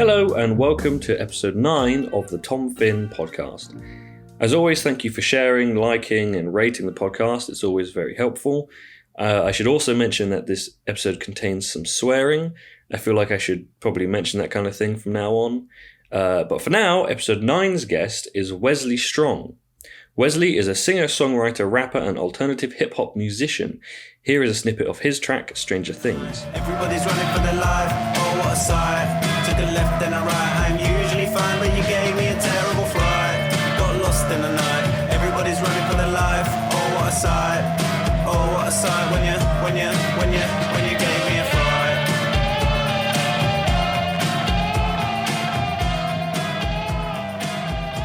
Hello and welcome to episode 9 of the Tom Finn podcast. As always, thank you for sharing, liking and rating the podcast. It's always very helpful. I should also mention that this episode contains some swearing. I feel like I should probably mention that kind of thing from now on. But for now, episode 9's guest is Wesley Strong. Wesley is a singer, songwriter, rapper and alternative hip-hop musician. Here is a snippet of his track, Stranger Things. Everybody's running for their life, oh what a sight. Took a left and a right, I'm usually fine, but you gave me a terrible fright. Got lost in the night, everybody's running for their life, oh what a sight. Oh what a sight when you gave me a fright.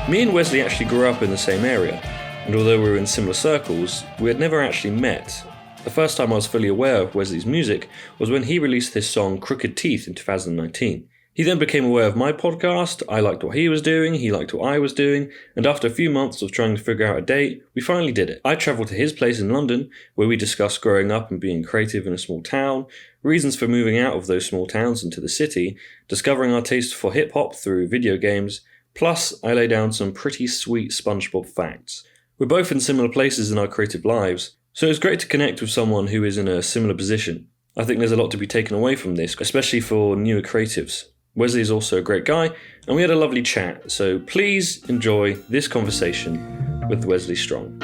Me and Wesley actually grew up in the same area, and although we were in similar circles, we had never actually met. The first time I was fully aware of Wesley's music was when he released his song Crooked Teeth in 2019. He then became aware of my podcast, I liked what he was doing, he liked what I was doing, and after a few months of trying to figure out a date, we finally did it. I travelled to his place in London, where we discussed growing up and being creative in a small town, reasons for moving out of those small towns into the city, discovering our taste for hip-hop through video games, plus I lay down some pretty sweet SpongeBob facts. We're both in similar places in our creative lives, so it's great to connect with someone who is in a similar position. I think there's a lot to be taken away from this, especially for newer creatives. Wesley is also a great guy, and we had a lovely chat, so please enjoy this conversation with Wesley Strong.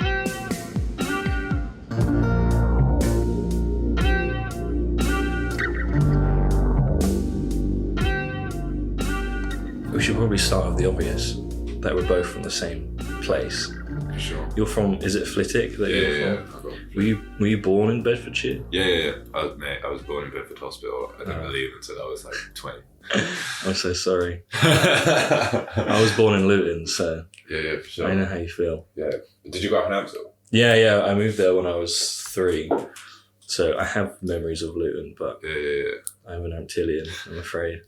We should probably start with the obvious, that we're both from the same place. Sure. You're from, is it Flitwick that you're from? Were you born in Bedfordshire? Yeah. I was born in Bedford Hospital. I didn't leave until I was like 20. I'm so sorry. I was born in Luton, so Yeah, for sure. I know how you feel. Yeah. Did you grow up in Amstel? Yeah, I moved there when I was 3. So I have memories of Luton, but Yeah. I'm an Antillian, I'm afraid.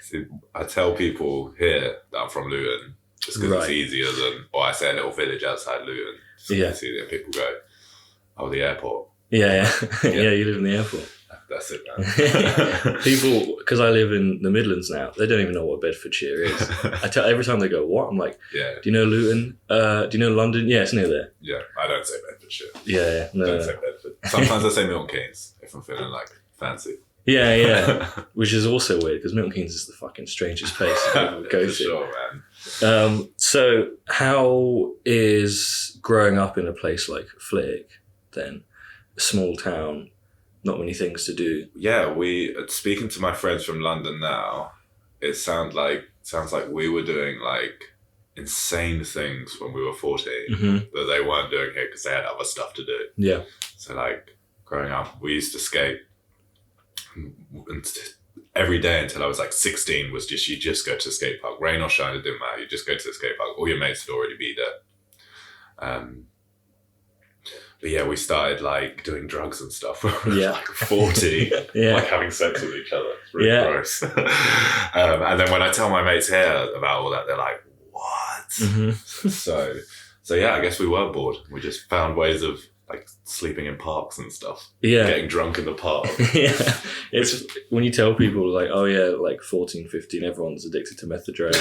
See, I tell people here that I'm from Luton just because it's easier than, or I say a little village outside Luton. So Yeah. it's easier. People go, oh, the airport. Yeah, you live in the airport. That's it, man. People, because I live in the Midlands now, they don't even know what Bedfordshire is. I tell every time they go, what? I'm like, Yeah. do you know Luton? Do you know London? Yeah, it's near there. Yeah. I don't say Bedfordshire. Yeah, I don't say Bedford. Sometimes I say Milton Keynes if I'm feeling like fancy. Yeah. Which is also weird because Milton Keynes is the fucking strangest place to go For to. sure, man. So how is growing up in a place like Flitwick then? A small town, not many things to do. Yeah, speaking to my friends from London now, it sounds like we were doing like insane things when we were 14 that they weren't doing here because they had other stuff to do. Yeah. So like growing up, we used to skate every day until I was like 16 was just, you just go to the skate park, rain or shine, it didn't matter. You just go to the skate park. All your mates would already be there. But yeah, we started like doing drugs and stuff when we were like 40, like having sex with each other. It's really gross. And then when I tell my mates here about all that, they're like, what? So yeah, I guess we were bored. We just found ways of like sleeping in parks and stuff. Yeah. Getting drunk in the park. Yeah. It's when you tell people like, oh yeah, like 14, 15, everyone's addicted to methadone.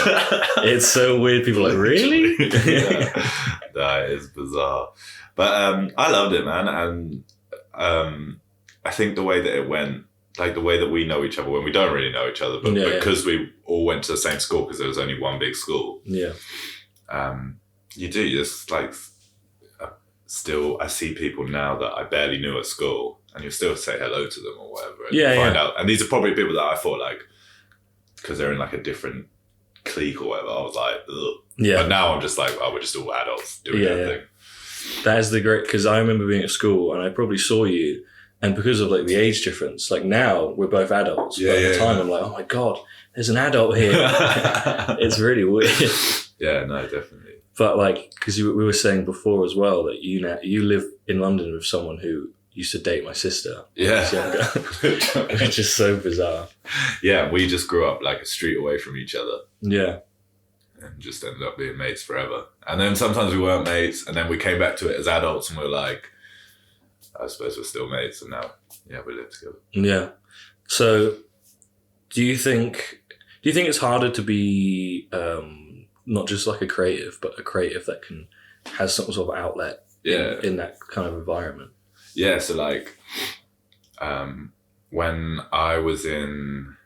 It's so weird. People are like, really? Yeah. That is bizarre. But I loved it, man. And I think the way that it went, like the way that we know each other when we don't really know each other, but because we all went to the same school because there was only one big school. Yeah. You just like, still, I see people now that I barely knew at school and you still say hello to them or whatever. And find out. And these are probably people that I thought like, because they're in like a different clique or whatever, I was like, ugh. Yeah. But now I'm just like, oh, we're just all adults doing their thing. That is the great, because I remember being at school and I probably saw you, and because of like the age difference, like now we're both adults. But at the time I'm like, oh my God, there's an adult here. It's really weird. Yeah, no, definitely. But like, because we were saying before as well that you live in London with someone who used to date my sister. Yeah. Which is so bizarre. Yeah, we just grew up like a street away from each other. Yeah. And just ended up being mates forever. And then sometimes we weren't mates, and then we came back to it as adults and we were like, I suppose we're still mates, and now, yeah, we live together. Yeah. So do you think, Do you think it's harder to be not just like a creative, but a creative that has some sort of outlet in that kind of environment? Yeah, so like when I was in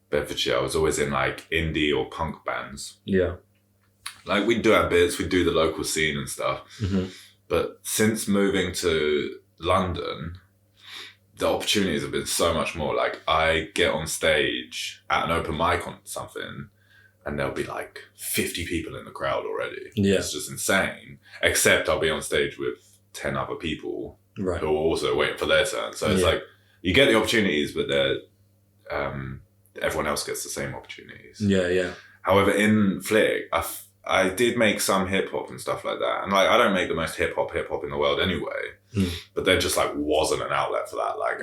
Bedfordshire, I was always in like indie or punk bands. Yeah. Like we'd do our bits, we'd do the local scene and stuff. Mm-hmm. But since moving to London, the opportunities have been so much more. Like I get on stage at an open mic on something and there'll be like 50 people in the crowd already. Yeah. It's just insane. Except I'll be on stage with 10 other people who are also waiting for their turn. So it's like, you get the opportunities, but everyone else gets the same opportunities. Yeah, yeah. However, in Flick, I did make some hip hop and stuff like that. And like, I don't make the most hip hop in the world anyway, but there just like wasn't an outlet for that. Like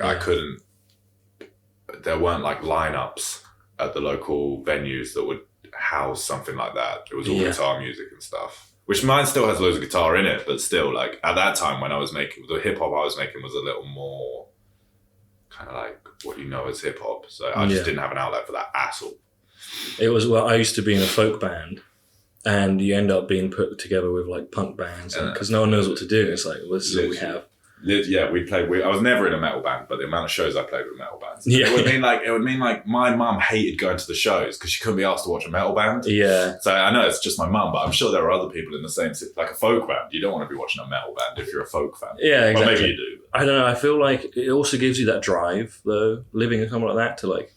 there weren't like lineups at the local venues that would house something like that. It was all guitar music and stuff, which mine still has loads of guitar in it, but still like at that time when I was making the hip hop I was making was a little more kind of like what you know as hip hop. So I just didn't have an outlet for that at all. It was, I used to be in a folk band. And you end up being put together with like punk bands because no one knows what to do. It's like, well, this is all we have. Yeah, I was never in a metal band, but the amount of shows I played with metal bands, it would mean like my mum hated going to the shows because she couldn't be asked to watch a metal band. Yeah. So I know it's just my mum, but I'm sure there are other people in the same, like a folk band. You don't want to be watching a metal band if you're a folk fan. Yeah, exactly. Well, maybe you do. I don't know. I feel like it also gives you that drive though, living in something like that to like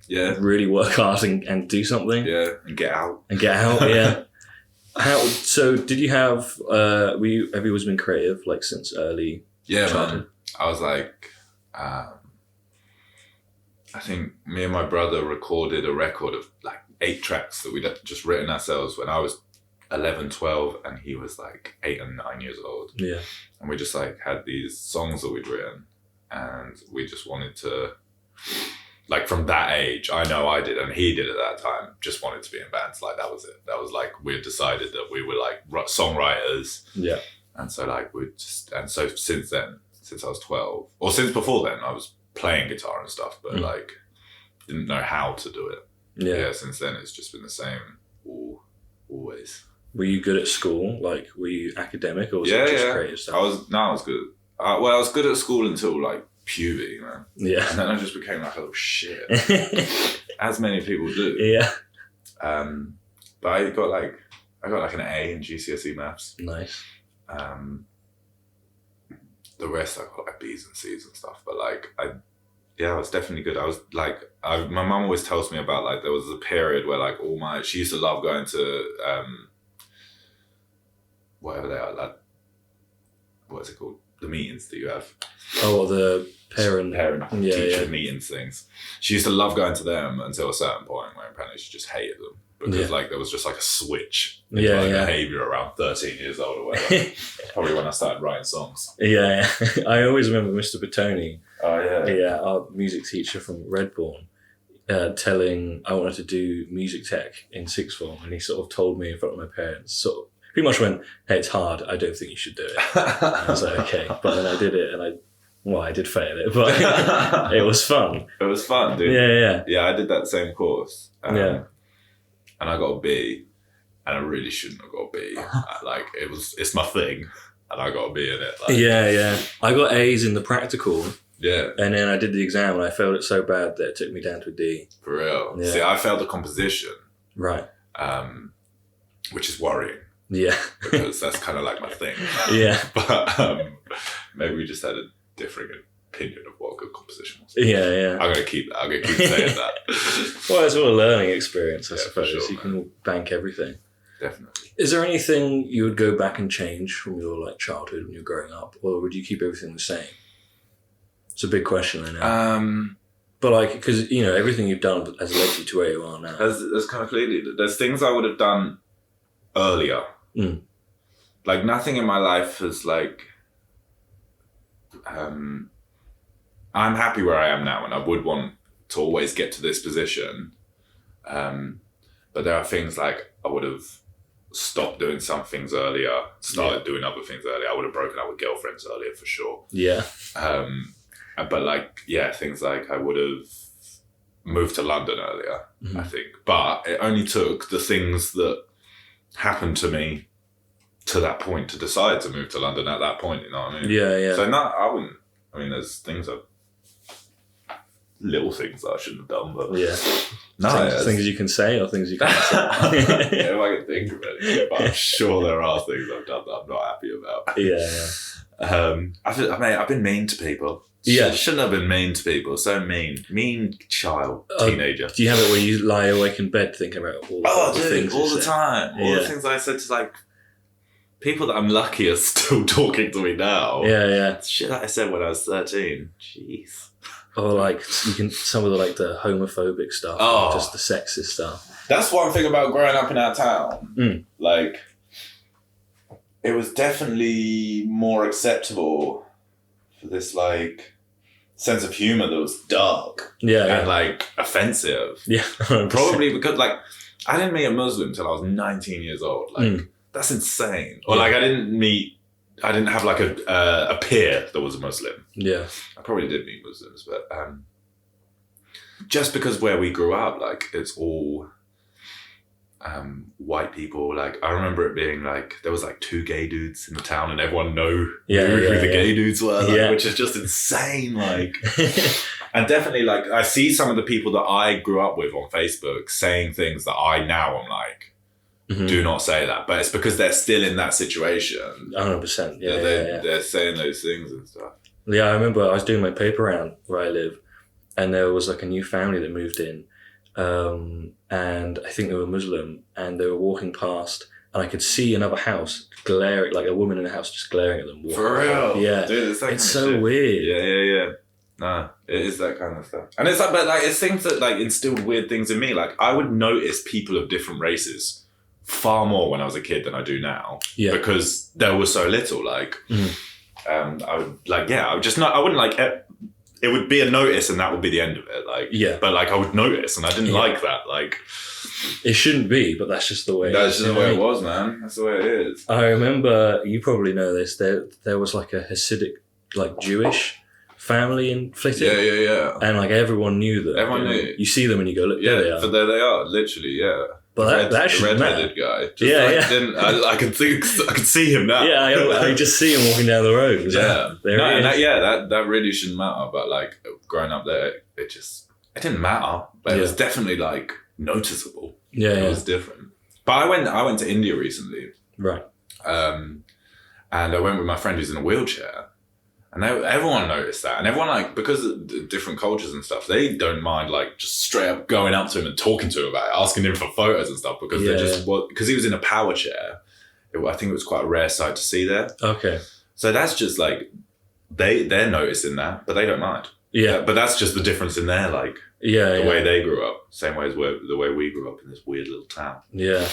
really work hard and do something. Yeah, and get out. Yeah. So did you have, have you always been creative, like since early childhood? Man. I was like, I think me and my brother recorded a record of like 8 tracks that we'd just written ourselves when I was 11, 12, and he was like 8 and 9 years old. Yeah. And we just like had these songs that we'd written and we just wanted to, like from that age, I know I did and he did at that time, just wanted to be in bands. Like that was it. That was like, we had decided that we were like songwriters. Yeah. And so like so since then, since I was 12, or since before then, I was playing guitar and stuff, but like didn't know how to do it. Yeah. Since then it's just been the same always. Were you good at school? Like were you academic or was it just creative stuff? I was good. I was good at school until like puberty, man. Yeah. And then I just became like a little shit. As many people do. Yeah. But I got like an A in GCSE maths. Nice. The rest I got like B's and C's and stuff. But like I was definitely good. I was like my mum always tells me about like there was a period where like she used to love going to whatever they are, like what is it called? The meetings that you have. Oh, the parent teacher meetings things. She used to love going to them until a certain point where apparently she just hated them because like there was just like a switch in my behaviour around 13 years old or whatever. Probably when I started writing songs. Yeah. I always remember Mr. Bertoni. Oh yeah. Yeah, our music teacher from Redbourne, telling I wanted to do music tech in sixth form, and he sort of told me in front of my parents, sort of pretty much went, "Hey, it's hard. I don't think you should do it." And I was like, "Okay," but then I did it, and I did fail it, but it was fun. It was fun, dude. Yeah. I did that same course, and I got a B, and I really shouldn't have got a B. Like it's my thing, and I got a B in it. Like, I got A's in the practical. Yeah. And then I did the exam and I failed it so bad that it took me down to a D. For real. Yeah. See, I failed the composition. Right. Which is worrying. Yeah. Because that's kind of like my thing. Yeah. But maybe we just had a different opinion of what a good composition was. Yeah. I'm going to keep that. I'm going to keep saying that. Well, it's all a learning experience, I suppose. Sure, you can bank everything. Definitely. Is there anything you would go back and change from your like childhood when you're growing up? Or would you keep everything the same? It's a big question, I know. But like, because you know everything you've done has led you to where you are now. There's completely. There's things I would have done earlier. Like nothing in my life has like. I'm happy where I am now, and I would want to always get to this position. But there are things like I would have stopped doing some things earlier, started doing other things earlier. I would have broken up with girlfriends earlier for sure. Yeah. But like, things like I would have moved to London earlier, I think. But it only took the things that happened to me to that point to decide to move to London at that point, you know what I mean? Yeah. So no, I wouldn't. I mean, there's little things that I shouldn't have done, but things you can say or things you can't say. If I can think of it, but I'm sure there are things I've done that I'm not happy about. I've been mean to people. Shouldn't have been mean to people. So mean child, teenager. Do you have it where you lie awake in bed thinking about all the things all the time, all the things I said to like people that I'm lucky are still talking to me now. Shit that I said when I was 13. Jeez. Or like some of the homophobic stuff, just the sexist stuff. That's one thing about growing up in our town. Like, it was definitely more acceptable for this like sense of humor that was dark, and like offensive. Probably because like I didn't meet a Muslim till I was 19 years old. Like that's insane. Or like I didn't have like a peer that was a Muslim. I probably did meet Muslims, but just because where we grew up, like it's all white people. Like I remember it being like there was like 2 gay dudes in the town, and everyone knew who the gay dudes were, like, which is just insane. Like, and definitely like I see some of the people that I grew up with on Facebook saying things that I now am like. Do not say that, but it's because they're still in that situation. 100%. They're saying those things and stuff. I remember I was doing my paper round where I live, and there was like a new family that moved in, and I think they were Muslim, and they were walking past, and I could see another house glaring, like a woman in a house just glaring at them. For real? Yeah. Dude, it's so weird. Yeah. Nah, it is that kind of stuff. And it's like, but like, it's things that like instilled weird things in me. Like I would notice people of different races far more when I was a kid than I do now, because there was so little. Like, I would like, I would just not. I wouldn't like. It would be a notice, and that would be the end of it. Like, but like I would notice, and I didn't like that. Like, it shouldn't be, but that's just the way. That's just the way it was, man. That's the way it is. I remember, you probably know this. There was like a Hasidic, like Jewish family in Flitwick. Yeah. And like everyone knew them. Everyone knew. You see them and you go, look, there they are. But there they are, literally. Yeah. But that shouldn't matter. Red-headed guy. Just I could see him now. I just see him walking down the road. That really shouldn't matter. But like growing up there, it didn't matter. But it was definitely like noticeable. It was different. But I went to India recently. Right. And I went with my friend who's in a wheelchair. And everyone noticed that. And everyone, like, because of different cultures and stuff, they don't mind, like, just straight up going up to him and talking to him about it, asking him for photos and stuff, because because he was in a power chair. I think it was quite a rare sight to see there. Okay. So that's just, like, they're noticing that, but they don't mind. Yeah. But that's just the difference in their, like, the way they grew up. Same way as the way we grew up in this weird little town. Yeah.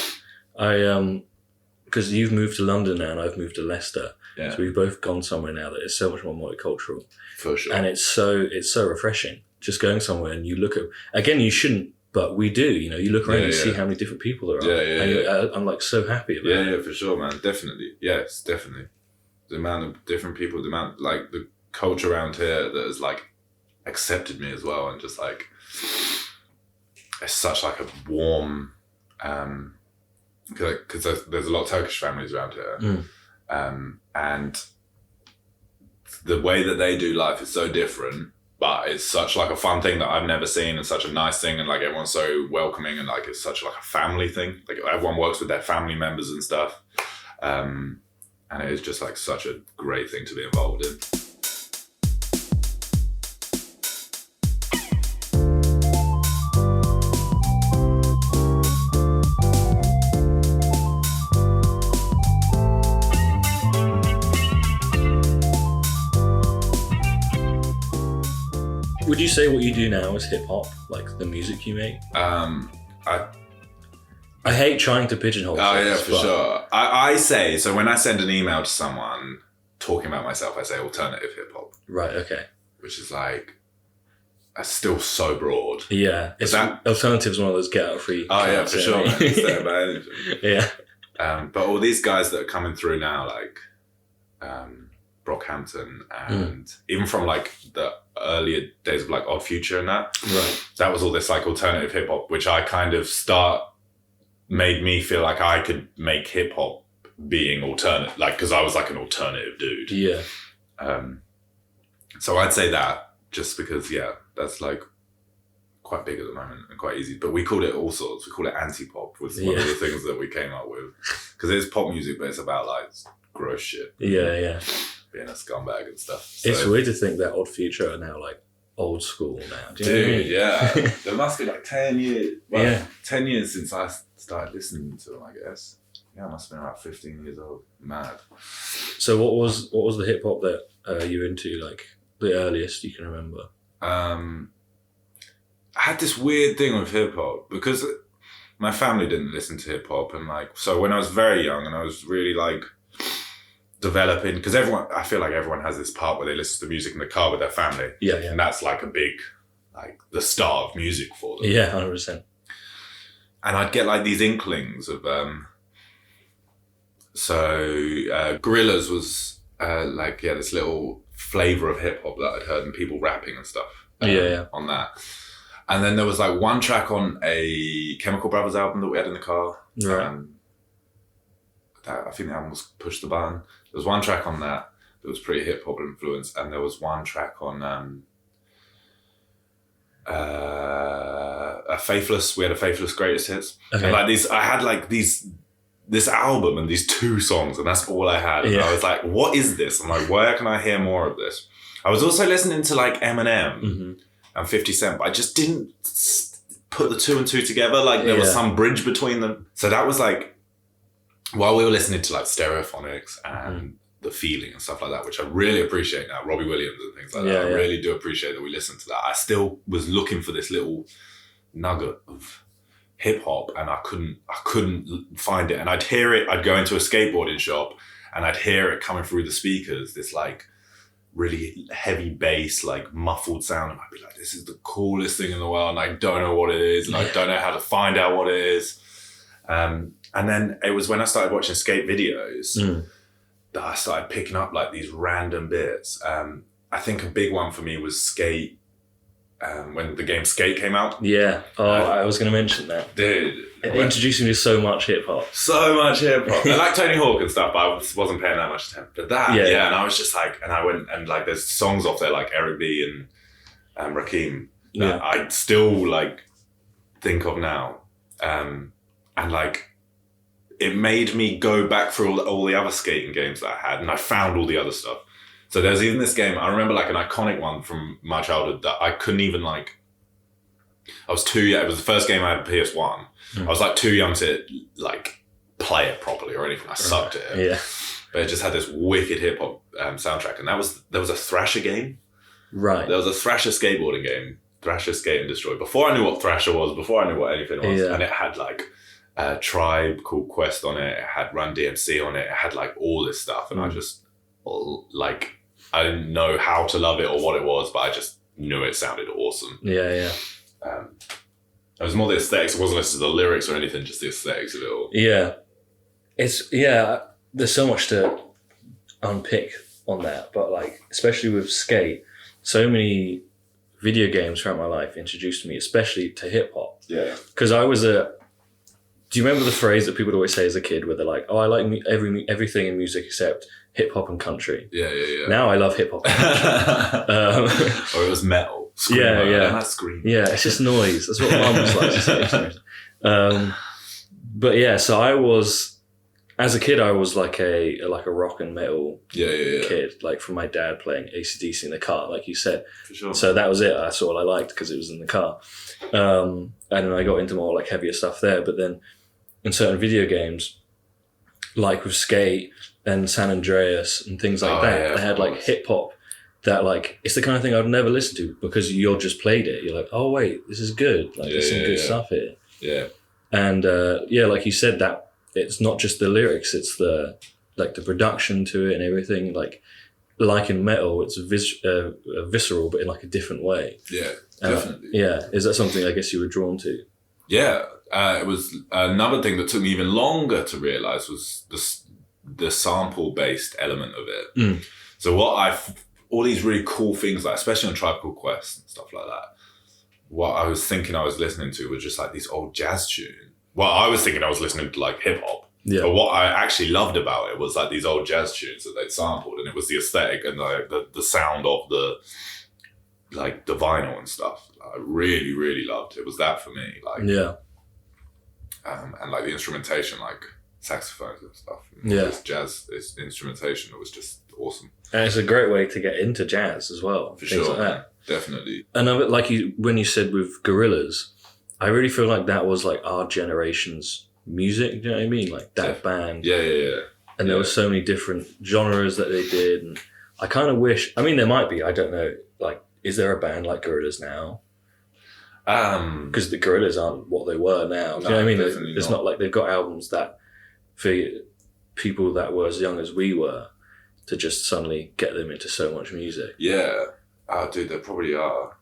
Because you've moved to London now and I've moved to Leicester. Yeah. So we've both gone somewhere now that is so much more multicultural. For sure. And it's so refreshing just going somewhere and you look at, again, you shouldn't, but we do, you look around and see how many different people there are. I'm like so happy about it. Yeah, for sure, man. Definitely. Yes, definitely. The amount of different people, the amount, like the culture around here that has like accepted me as well. And just like, it's such like a warm, because there's a lot of Turkish families around here. And the way that they do life is so different, but it's such like a fun thing that I've never seen, and such a nice thing, and like everyone's so welcoming, and like it's such like a family thing. Like everyone works with their family members and stuff, and it is just like such a great thing to be involved in. Would you say what you do now is hip hop, like the music you make? I hate trying to pigeonhole things. Oh yeah, for sure. I say, so when I send an email to someone talking about myself, I say alternative hip hop. Right, okay. Which is like, it's still so broad. Yeah. Alternative's one of those get out free. Oh yeah, for sure. Man. It's there about anything. Yeah. But all these guys that are coming through now, like Brockhampton, and even from like the earlier days of like Odd Future and that. Right. That was all this like alternative hip hop, which I kind of made me feel like I could make hip hop being alternate, like, because I was like an alternative dude. Yeah. So I'd say that, just because, yeah, that's like quite big at the moment and quite easy. But we called it all sorts. We call it anti-pop, was one of the things that we came up with. Because it's pop music, but it's about like gross shit. Yeah. Being a scumbag and stuff. So, it's weird to think that Odd Future are now like old school now. Do you know what I mean? Yeah. There must be like 10 years. Well, 10 years since I started listening to them, I guess. Yeah, I must have been about 15 years old. Mad. So what was the hip hop that you were into, like the earliest you can remember? I had this weird thing with hip hop because my family didn't listen to hip hop, and like, so when I was very young and I was really like developing, because I feel like everyone has this part where they listen to music in the car with their family. Yeah. And that's like a big, like the start of music for them. Yeah, 100%. And I'd get like these inklings of, Gorillaz was this little flavour of hip hop that I'd heard and people rapping and stuff on that. And then there was like one track on a Chemical Brothers album that we had in the car. Right. I think the album was Push the Button. There was one track on that was pretty hip hop influenced, and there was one track on a Faithless. We had a Faithless Greatest Hits. Okay. And like these, I had like this album and these 2 songs, and that's all I had. And I was like, what is this? I'm like, where can I hear more of this? I was also listening to like Eminem and 50 Cent, but I just didn't put the 2 and 2 together. Like there was some bridge between them. So that was like, while we were listening to like Stereophonics and The Feeling and stuff like that, which I really appreciate now, Robbie Williams and things like that. I really do appreciate that we listened to that. I still was looking for this little nugget of hip hop, and I couldn't find it. And I'd hear it, I'd go into a skateboarding shop and I'd hear it coming through the speakers, this like really heavy bass, like muffled sound. And I'd be like, this is the coolest thing in the world. And I don't know what it is. And I don't know how to find out what it is. And then it was when I started watching skate videos that I started picking up like these random bits. I think a big one for me was Skate, when the game Skate came out. Yeah. I was going to mention that. Dude. It introduced me to so much hip hop. So much hip hop. I like Tony Hawk and stuff, but I wasn't paying that much attention. But that, and I was just like, and I went, and like there's songs off there like Eric B and Rakim that I still like think of now. And like, it made me go back through all the other skating games that I had, and I found all the other stuff. So there's even this game, I remember like an iconic one from my childhood that I couldn't even like, I was too young, it was the first game I had a PS1. I was like too young to like play it properly or anything. I sucked at it. Yeah. But it just had this wicked hip hop soundtrack, and there was a Thrasher game. Right. There was a Thrasher skateboarding game, Thrasher Skate and Destroy. Before I knew what Thrasher was, before I knew what anything was, and it had like a Tribe called Quest on it. It had Run DMC on it. It had like all this stuff, and I just like, I didn't know how to love it or what it was, but I just knew it sounded awesome. Yeah. It was more the aesthetics. It wasn't necessarily the lyrics or anything, just the aesthetics of it all. Yeah. There's so much to unpick on that, but like, especially with skate, so many video games throughout my life introduced me, especially to hip hop. Yeah. Because do you remember the phrase that people would always say as a kid where they're like, oh, I like everything in music except hip hop and country. Yeah. Now I love hip hop and country. Or it was metal. Screamo. Yeah. That's scream. Yeah, it's just noise. That's what mum was like to say. But yeah, so I was, as a kid, I was like a rock and metal kid, like from my dad playing AC/DC in the car, like you said. For sure. So that was it. That's all I liked because it was in the car. And then I got into more like heavier stuff there. But then in certain video games, like with Skate and San Andreas and things like that, they had like hip hop that like, it's the kind of thing I'd never listen to because you're just played it. You're like, oh wait, this is good. Like there's some good stuff here. Yeah. And like you said, that it's not just the lyrics, it's the production to it and everything. Like in metal, it's visceral, but in like a different way. Yeah, definitely. Is that something I guess you were drawn to? Yeah, it was another thing that took me even longer to realize was the sample-based element of it. So all these really cool things, like especially on Tribe Called Quest and stuff like that. What I was thinking I was listening to was just like these old jazz tunes. Well, I was thinking I was listening to like hip hop. Yeah. But what I actually loved about it was like these old jazz tunes that they'd sampled, and it was the aesthetic and like the sound of the vinyl and stuff. I really, really loved. It was that for me. Like yeah. And like the instrumentation, like saxophones and stuff. Yeah. This jazz, this instrumentation, it was just awesome. And it's a great way to get into jazz as well. For things sure. like that. Definitely. And when you said with Gorillaz, I really feel like that was like our generation's music. Do you know what I mean? Like that band. Yeah. And there were so many different genres that they did. And I kind of wish, I mean, there might be, I don't know, like, is there a band like Gorillaz now? Because the Gorillaz aren't what they were now. Do you know what I mean? It's not like they've got albums that for people that were as young as we were to just suddenly get them into so much music. Yeah. Oh, dude, there probably are.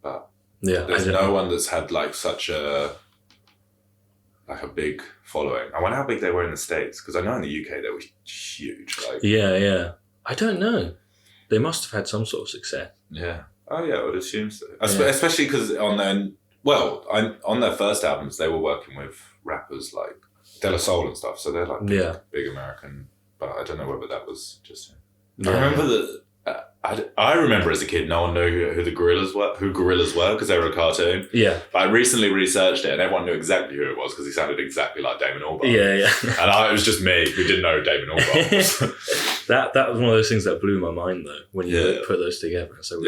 But yeah, there's no one that's had like such a big following. I wonder how big they were in the States, because I know in the UK they were huge. Like, yeah. I don't know. They must have had some sort of success. Yeah. Oh yeah, I would assume so. Especially because on their first albums they were working with rappers like De La Soul and stuff, so they're like big American. But I don't know whether that was just. I remember that. I remember as a kid, no one knew who Gorillaz were because they were a cartoon. Yeah. But I recently researched it, and everyone knew exactly who it was because he sounded exactly like Damon Albarn. Yeah. And it was just me who didn't know who Damon Albarn was. That was one of those things that blew my mind, though, when you put those together. So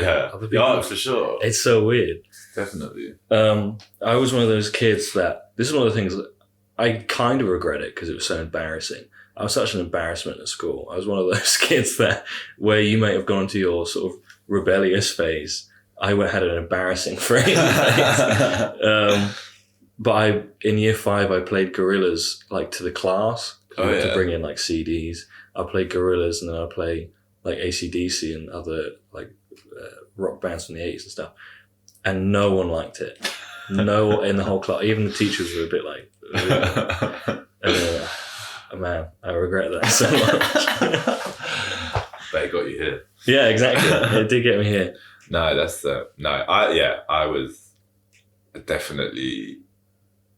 for sure. It's so weird. Definitely. I was one of those kids that this is one of the things that I kind of regret it because it was so embarrassing. I was such an embarrassment at school. I was one of those kids where you may have gone to your sort of rebellious phase. I had an embarrassing phase. But in year 5, I played Gorillaz like to the class. To bring in like CDs. I played Gorillaz, and then I play like AC/DC and other like rock bands from the 80s and stuff. And no one liked it. No one in the whole class. Even the teachers were a bit like... man, I regret that so much. But it got you here. Yeah, exactly. It did get me here. No, that's I was definitely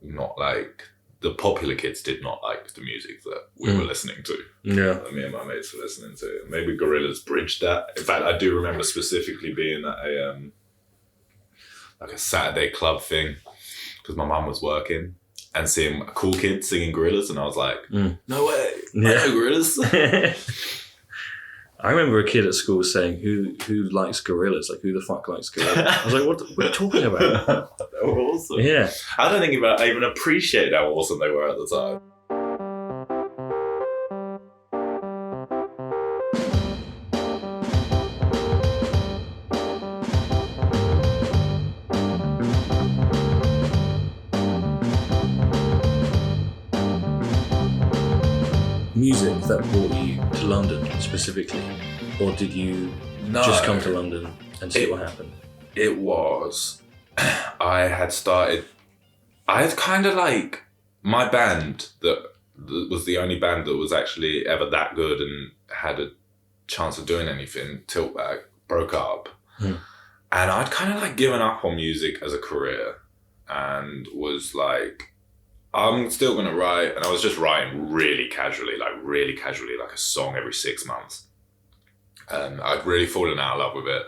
not like the popular kids did not like the music that we were listening to. Yeah, that me and my mates were listening to. Maybe Gorillaz bridged that. In fact, I do remember specifically being at a Saturday club thing because my mum was working. And seeing a cool kid singing Gorillaz, and I was like, no way, I know Gorillaz. I remember a kid at school saying, who likes Gorillaz? Like, who the fuck likes Gorillaz? I was like, what are you talking about? They were awesome. Yeah. I don't think I even appreciated how awesome they were at the time. Music that brought you to London specifically, or did you just come to London and see what happened? It was, I had kind of like, my band that was the only band that was actually ever that good and had a chance of doing anything, Tiltbag, broke up. And I'd kind of like given up on music as a career and was like, I'm still going to write. And I was just writing really casually, like a song every 6 months. I'd really fallen out of love with it.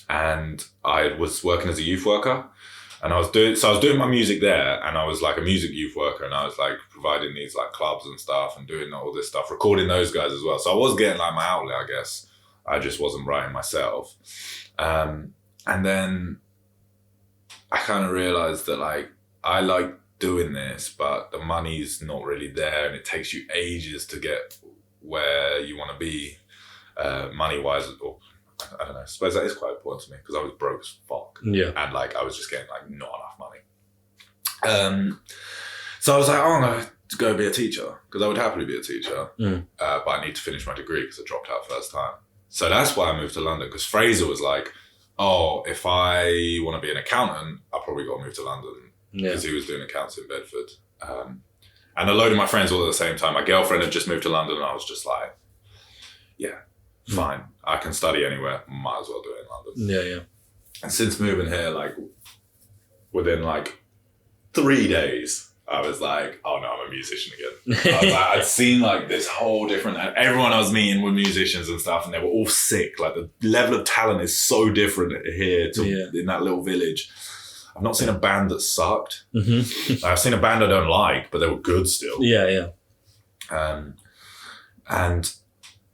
And I was working as a youth worker, and I was doing my music there, and I was like a music youth worker, and I was like providing these like clubs and stuff and doing all this stuff, recording those guys as well. So I was getting like my outlet, I guess. I just wasn't writing myself. And then I kind of realized that like, I like doing this, but the money's not really there, and it takes you ages to get where you want to be money-wise. Or I don't know, I suppose that is quite important to me because I was broke as fuck. Yeah. And like I was just getting like not enough money. So I was like, I'm going to go be a teacher because I would happily be a teacher. But I need to finish my degree because I dropped out first time. So that's why I moved to London, because Fraser was like, oh, if I want to be an accountant, I probably got to move to London. Because he was doing accounts in Bedford. And a load of my friends all at the same time. My girlfriend had just moved to London, and I was just like, yeah, fine. I can study anywhere. Might as well do it in London. Yeah. And since moving here, like within like 3 days, I was like, oh no, I'm a musician again. I was like, I'd seen like this whole different, and everyone I was meeting were musicians and stuff, and they were all sick. Like the level of talent is so different here to in that little village. I've not seen a band that sucked. Mm-hmm. I've seen a band I don't like, but they were good still. Yeah. And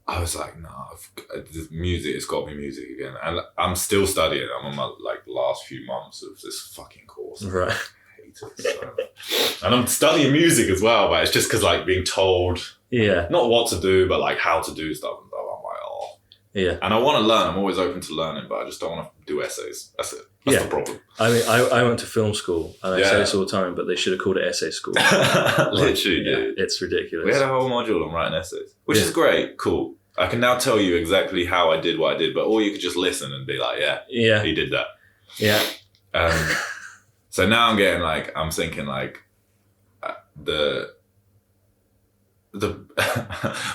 I was like, nah, this music, it's got to be music again. And I'm still studying. I'm on my like last few months of this fucking course. Right. I hate it so much. And I'm studying music as well, but it's just because like being told, not what to do, but like how to do stuff and stuff. I'm like, oh. Yeah. And I want to learn. I'm always open to learning, but I just don't want to do essays. That's it. That's the problem. I mean, I went to film school, and I say this all the time, but they should have called it essay school. Literally, dude. It's ridiculous. We had a whole module on writing essays, which is great, cool. I can now tell you exactly how I did what I did, but or you could just listen and be like, he did that. Yeah. So now I'm getting like, I'm thinking like the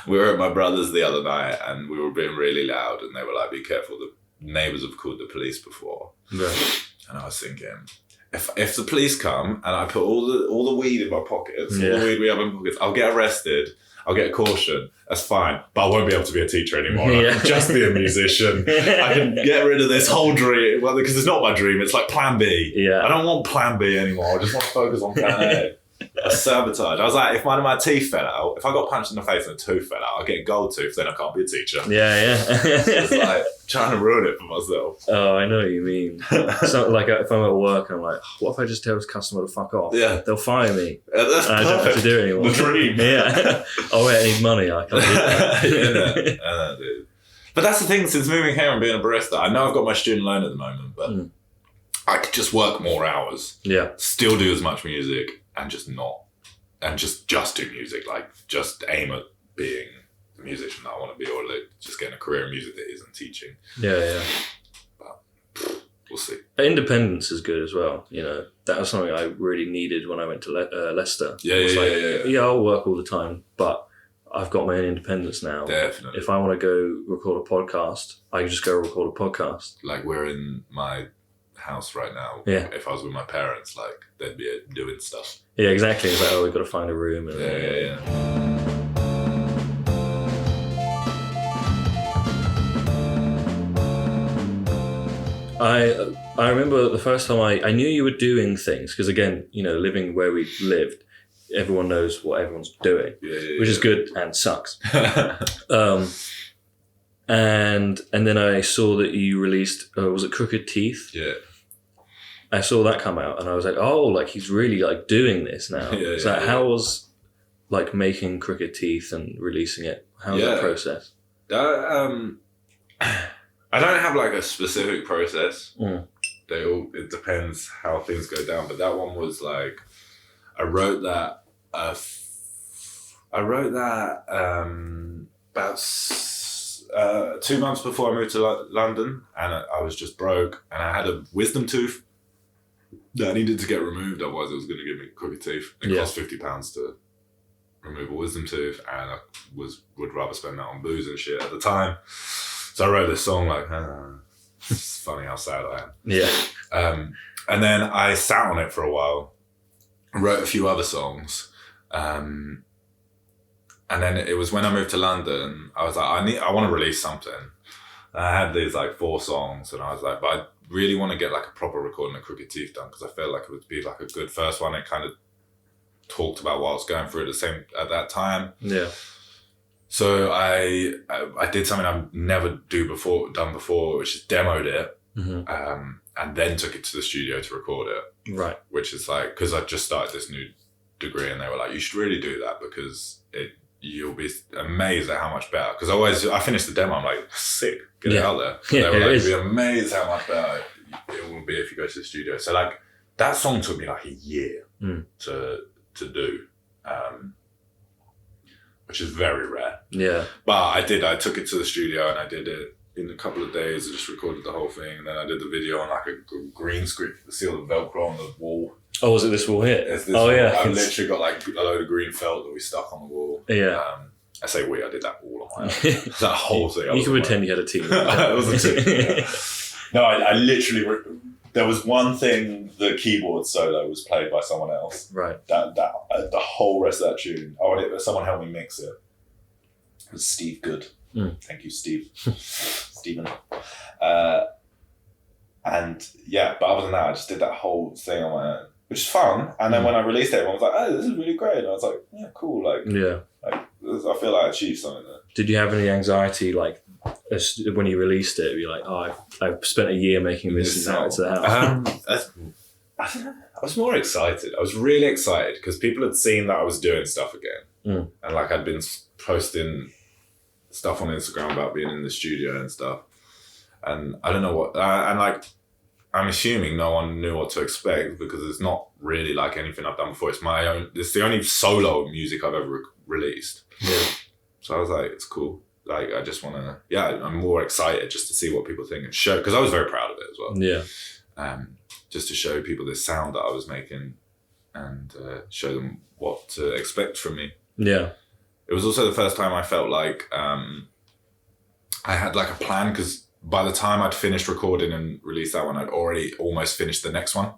we were at my brother's the other night and we were being really loud and they were like, be careful, the neighbours have called the police before. Right. And I was thinking, if the police come and I put all the weed in my pockets, all the weed we have in pockets, I'll get arrested, I'll get a caution, that's fine, but I won't be able to be a teacher anymore. I can just be a musician. I can get rid of this whole dream, well, because it's not my dream, it's like plan B. Yeah. I don't want plan B anymore, I just want to focus on plan A. I sabotaged. I was like, if one of my teeth fell out, if I got punched in the face and a tooth fell out, I'll get a gold tooth, then I can't be a teacher. Yeah. It's like trying to ruin it for myself. Oh, I know what you mean. So, like, if I'm at work and I'm like, what if I just tell this customer to fuck off? Yeah. They'll fire me. That's and I don't have to do it anymore. The dream. Yeah. Oh, wait, I need money. I can't do that. Dude. But that's the thing, since moving here and being a barista, I know I've got my student loan at the moment, but I could just work more hours. Yeah. Still do as much music and just not. And just do music, like just aim at being the musician that I want to be, or like just getting a career in music that isn't teaching. Yeah. But we'll see. Independence is good as well. You know, that was something I really needed when I went to Leicester. Yeah, I'll work all the time, but I've got my own independence now. Definitely. If I want to go record a podcast, I can just go record a podcast. Like we're in my house right now. Yeah. If I was with my parents, like they'd be doing stuff. Yeah, exactly. It's like, oh, we've got to find a room. And, Yeah. I remember the first time I knew you were doing things, because again, you know, living where we lived, everyone knows what everyone's doing, which is good and sucks. And then I saw that you released, was it Crooked Teeth? Yeah. I saw that come out and I was like, oh, like he's really like doing this now. How was like making Crooked Teeth and releasing it? How was that process? I don't have like a specific process. It depends how things go down. But that one was like, I wrote that about 2 months before I moved to London, and I was just broke, and I had a wisdom tooth that I needed to get removed, otherwise it was going to give me crooked teeth. It cost £50 to remove a wisdom tooth, and I would rather spend that on booze and shit at the time. So I wrote this song like, it's funny how sad I am. Yeah. And then I sat on it for a while, wrote a few other songs, and then it was when I moved to London, I was like, I want to release something. And I had these like 4 songs, and I was like, but I really want to get like a proper recording of Crooked Teeth done, because I felt like it would be like a good first one. It kind of talked about what I was going through at that time. Yeah. So I did something I've never done before, which is demoed it, and then took it to the studio to record it. Right. Which is like, because I just started this new degree, and they were like, you should really do that, because you'll be amazed at how much better. Because I finished the demo, I'm like, sick, get it out there. And they were like, you'll be amazed how much better it will be if you go to the studio. So like, that song took me like a year to do. Which is very rare. Yeah. But I took it to the studio and I did it in a couple of days. I just recorded the whole thing, and then I did the video on like a green screen, see all the Velcro on the wall. Oh, was it this wall here? It's this wall. Yeah. I literally got like a load of green felt that we stuck on the wall. Yeah. I say we, I did that all on my own. That whole thing. You can pretend you had a team. It was a team. Yeah. No, I literally. There was one thing, the keyboard solo was played by someone else. Right. The whole rest of that tune. Someone helped me mix it. It was Steve Good. Thank you, Steve. Stephen. And yeah, but other than that, I just did that whole thing on my own, which is fun. And then when I released it, everyone was like, "Oh, this is really great." And I was like, "Yeah, cool." Like, I feel like I achieved something there. Did you have any anxiety, like, when you released it? You're like, "Oh, I've spent a year making this, and now it's out." I don't know. I was more excited. I was really excited because people had seen that I was doing stuff again, and like I'd been posting stuff on Instagram about being in the studio and stuff. And I don't know what, and like, I'm assuming no one knew what to expect because it's not really like anything I've done before. It's the only solo music I've ever released. Yeah. So I was like, it's cool. Like, I just want to, I'm more excited just to see what people think and show, because I was very proud of it as well. Yeah. Just to show people this sound that I was making and show them what to expect from me. Yeah. It was also the first time I felt like I had like a plan, because by the time I'd finished recording and released that one, I'd already almost finished the next one.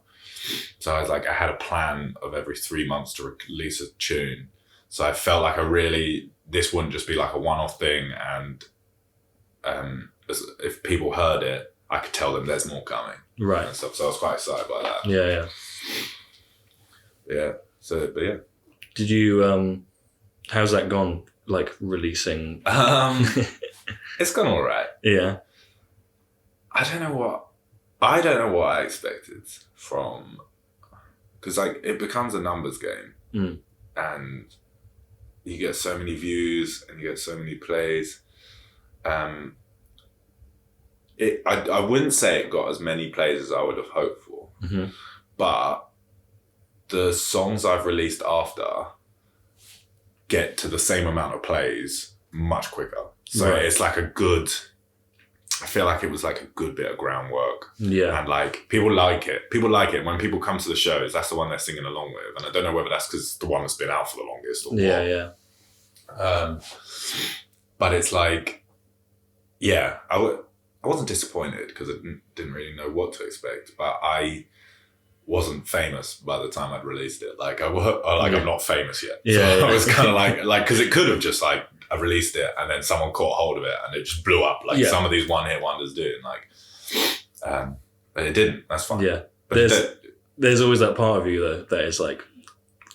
So I was like, I had a plan of every 3 months to release a tune. So I felt like this wouldn't just be like a one-off thing. And if people heard it, I could tell them there's more coming. Right. And stuff. So I was quite excited by that. Yeah. Yeah. So, but yeah. Did you, how's that gone? Like releasing? It's gone all right. Yeah. I don't know what I expected from, because like it becomes a numbers game, and you get so many views and you get so many plays. I wouldn't say it got as many plays as I would have hoped for, but the songs I've released after get to the same amount of plays much quicker. So It's like I feel like it was like a good bit of groundwork. Yeah. And like, people like it. People like it. When people come to the shows, that's the one they're singing along with. And I don't know whether that's because it's the one that's been out for the longest or what. Yeah. But it's like, I wasn't disappointed because I didn't really know what to expect. But I wasn't famous by the time I'd released it. Like, I'm not famous yet. So I was kind of like, because it could have just like, I released it and then someone caught hold of it and it just blew up like some of these one-hit wonders do. And but it didn't. That's fine. Yeah. But there's always that part of you though that is like,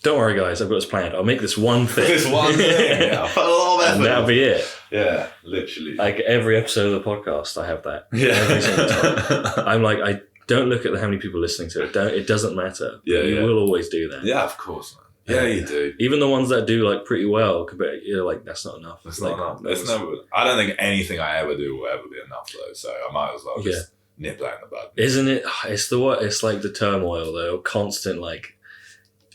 don't worry guys, I've got this planned. I'll make this one thing. I'll put a lot of effort. And that'll be it. Yeah, literally. Like every episode of the podcast, I have that. Yeah. Every single time. I'm like, I don't look at how many people listening to it. It doesn't matter. You will always do that. Yeah, of course, man. Yeah, you do. Even the ones that do like pretty well, you're like, that's not enough. It's not enough. I don't think anything I ever do will ever be enough though. So I might as well just nip that in the bud. Isn't it? It's like the turmoil though, constant. Like,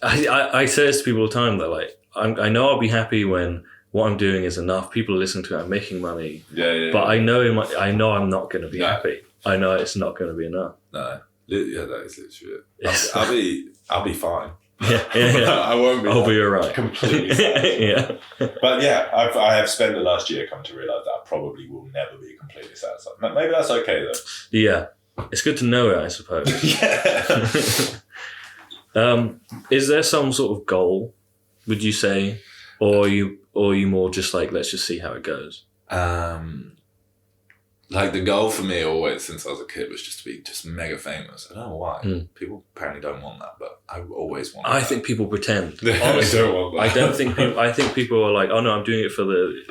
I say this to people all the time that like, I know I'll be happy when what I'm doing is enough. People are listening to it. I'm making money. Yeah. But I know I'm not going to be happy. I know it's not going to be enough. No. Yeah, that is literally it. I'll be fine. Yeah. I won't be. I'll be alright. Completely fine. Yeah. But yeah, I have spent the last year come to realise that I probably will never be completely satisfied. Maybe that's okay though. Yeah. It's good to know it, I suppose. Is there some sort of goal, would you say? Or are you more just like, let's just see how it goes? Like the goal for me always since I was a kid was just to be just mega famous. I don't know why. People apparently don't want that, but I always want that. I think people pretend. They don't want that. I think people are like, oh no, I'm doing it for the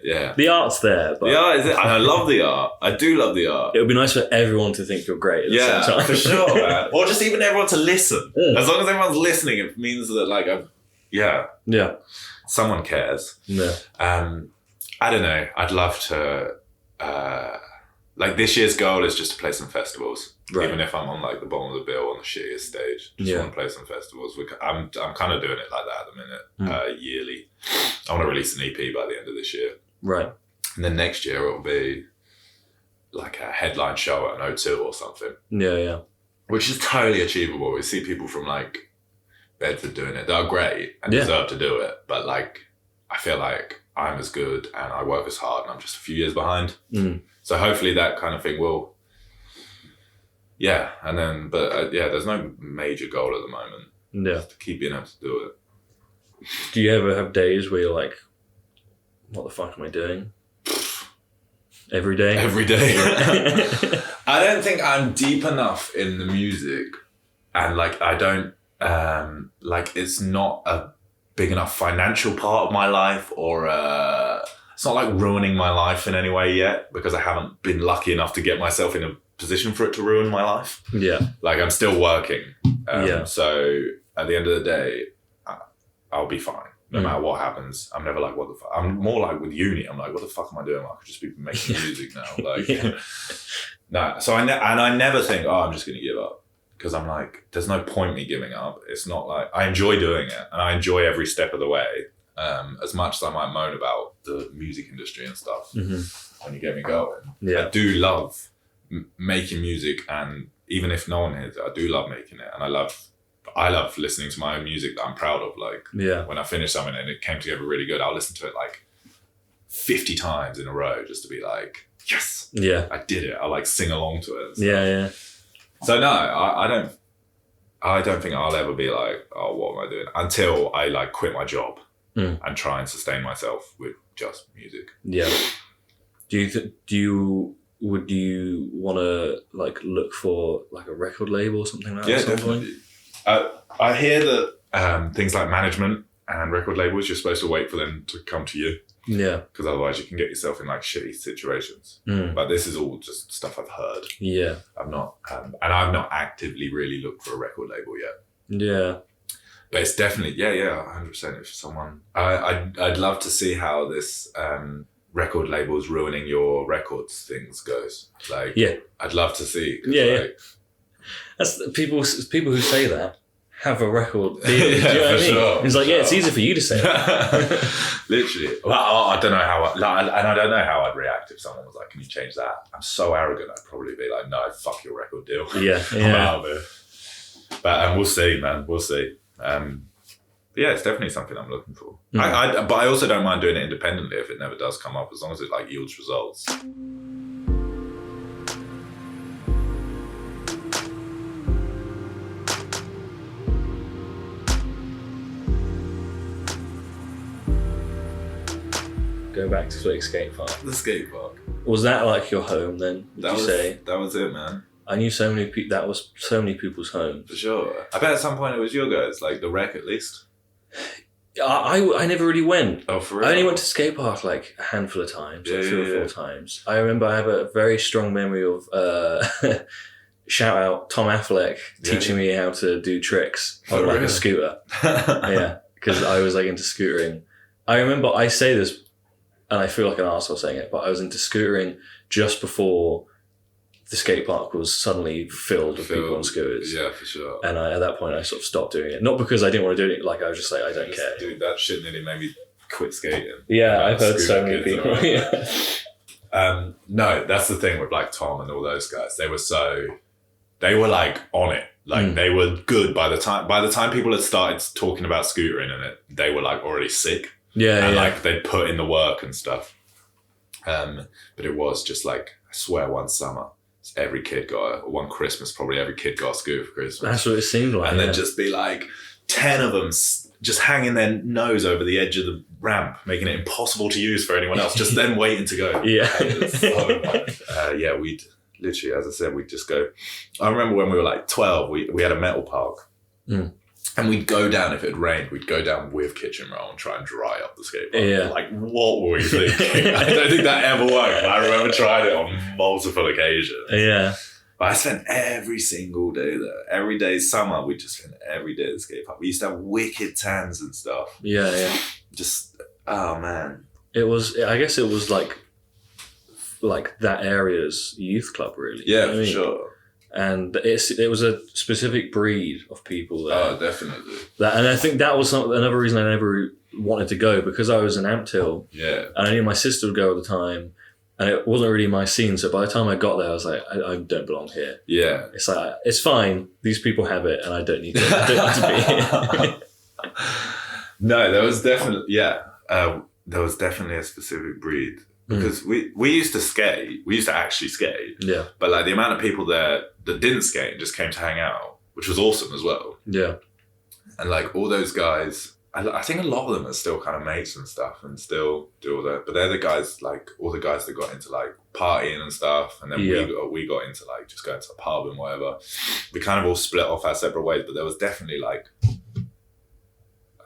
Yeah. The art's there. But the art is it, and I love the art. I do love the art. It would be nice for everyone to think you're great at the same time. For sure, man. Or just even everyone to listen. As long as everyone's listening, it means that like someone cares. Yeah. I don't know. I'd love to, like this year's goal is just to play some festivals. Right. Even if I'm on like the bottom of the bill on the shittiest stage. Just want to play some festivals. I'm kind of doing it like that at the minute, yearly. I want to release an EP by the end of this year. Right. And then next year it'll be like a headline show at an O2 or something. Yeah. Which is totally achievable. We see people from like Bedford doing it. They're great and deserve to do it. But like, I feel like I'm as good and I work as hard and I'm just a few years behind. Mm. So hopefully that kind of thing will, and then, but there's no major goal at the moment. Yeah. Just to keep being able to do it. Do you ever have days where you're like, what the fuck am I doing? Every day? Every day. I don't think I'm deep enough in the music, and like I don't like it's not a big enough financial part of my life, or it's not like ruining my life in any way yet, because I haven't been lucky enough to get myself in a position for it to ruin my life. Yeah. Like I'm still working. So at the end of the day, I'll be fine. No matter what happens, I'm never like, what the fuck? I'm more like with uni, I'm like, what the fuck am I doing? I could just be making music now. Like, nah. So I never think, I'm just going to give up. Because I'm like, there's no point me giving up. It's not like, I enjoy doing it. And I enjoy every step of the way. As much as I might moan about the music industry and stuff, when you get me going. Yeah. I do love making music. And even if no one hears it, I do love making it. And I love listening to my own music that I'm proud of. Like, when I finish something and it came together really good, I'll listen to it like 50 times in a row just to be like, yes, I did it. I'll like sing along to it. Yeah. So no, I don't think I'll ever be like, oh, what am I doing? Until I like quit my job and try and sustain myself with just music. Yeah. Would you want to like look for like a record label or something like that? Yeah, definitely. I hear that things like management and record labels, you're supposed to wait for them to come to you. Yeah. Because otherwise you can get yourself in like shitty situations. But this is all just stuff I've heard. Yeah. I'm not, and I've not actively really looked for a record label yet. Yeah. But it's definitely, 100%. If someone, I'd love to see how this record labels ruining your records things goes. Like, I'd love to see. That's people who say that have a record deal. Do you know what I mean? Sure, it's like, it's easy for you to say that. Literally. Well, I don't know how, and I don't know how I'd react if someone was like, can you change that? I'm so arrogant, I'd probably be like, no, fuck your record deal. Yeah. I'm out of it. But we'll see, man. We'll see. It's definitely something I'm looking for. But I also don't mind doing it independently if it never does come up, as long as it like yields results. Go back to Flick skate park. The skate park. Was that like your home then? That was it, man. I knew so many people. That was so many people's homes. For sure. I bet at some point it was your guys, like the Wreck at least. I never really went. Oh, for real? I only went to skate park like a handful of times, like 3 or 4 times. I remember I have a very strong memory of shout out Tom Affleck teaching me how to do tricks on like a scooter. Because I was like into scootering. I remember I say this, and I feel like an arsehole saying it, but I was into scootering just before the skate park was suddenly filled with people on scooters. Yeah, for sure. And at that point, I sort of stopped doing it. Not because I didn't want to do it, like I was just like, I don't care. Dude, that shit nearly made me quit skating. Yeah, I've heard so many people. No, that's the thing with like Tom and all those guys. They were like on it. Like they were good by the time people had started talking about scootering and it, they were like already sick. Like they'd put in the work and stuff. But it was just like, I swear one summer, every kid one Christmas, probably every kid got a scooter for Christmas. That's what it seemed like. And then just be like 10 of them just hanging their nose over the edge of the ramp, making it impossible to use for anyone else, just then waiting to go. We'd literally, as I said, we'd just go. I remember when we were like 12, we had a metal park. And we'd go down, if it rained, we'd go down with kitchen roll and try and dry up the skate park. Like, what were we thinking? I don't think that ever worked, but I remember trying it on multiple occasions. But I spent every single day there. Every day summer, we just spent every day at the skate park. We used to have wicked tans and stuff. Just, oh man. I guess it was like that area's youth club, really. Yeah, for sure. And it was a specific breed of people there. Oh, definitely. And I think that was another reason I never wanted to go, because I was in Ampthill. Yeah. And I knew my sister would go all the time, and it wasn't really my scene. So by the time I got there, I was like, I don't belong here. Yeah. It's like, it's fine. These people have it, and I don't need to be here. No, there was definitely, There was definitely a specific breed. Because we used to skate. We used to actually skate. Yeah. But like the amount of people there that didn't skate and just came to hang out, which was awesome as well. Yeah. And like all those guys, I think a lot of them are still kind of mates and stuff and still do all that. But they're the guys, like all the guys that got into like partying and stuff. And then we got into like just going to the pub and whatever. We kind of all split off our separate ways. But there was definitely like,